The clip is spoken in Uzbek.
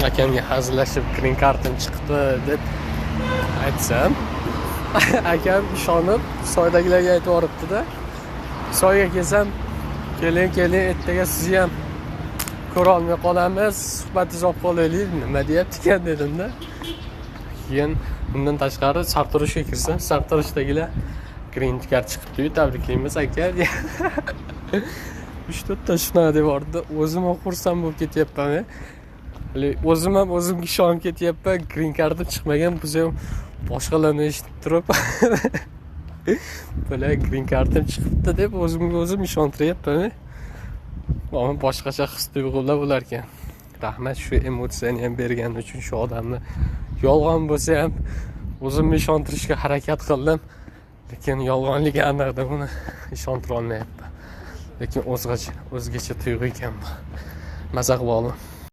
akamga hazillashib green kartim chiqdi deb aytsam, akam ishonib soydagilarga aytib yuboribdi-da. Soyga kelsam, keling, ertaga sizni ham ko'ra olmay qolamiz, suhbatingizni olib qolaylik, nima deyapti-kan dedim-da. Keyin bundan tashqari sartaroshga kirsam, sartaroshdagilar green card chiqibdi, tabriklaymiz aka. 3-4 ta shunaqa deb bordi. O'zim ham xursand bo'lib ketyapman. O'zim ham o'zimga ishonib ketyapman. Green card'im chiqmagan, biz ham boshqalarni eshitib turib bular green card'im chiqibdi deb o'zimga o'zim ishontiryapman. Ammo boshqacha his-tuyg'ular bo'lar ekan. Rahmat shu emotsiyani ham bergani uchun shu odamni. Yolg'on bo'lsa ham o'zimni ishontirishga harakat qildim, lekin yolg'onligi aniqda buni ishontira olmayapman. Lekin o'zgacha tuyg'u ekan bu. Maza qilib oldim.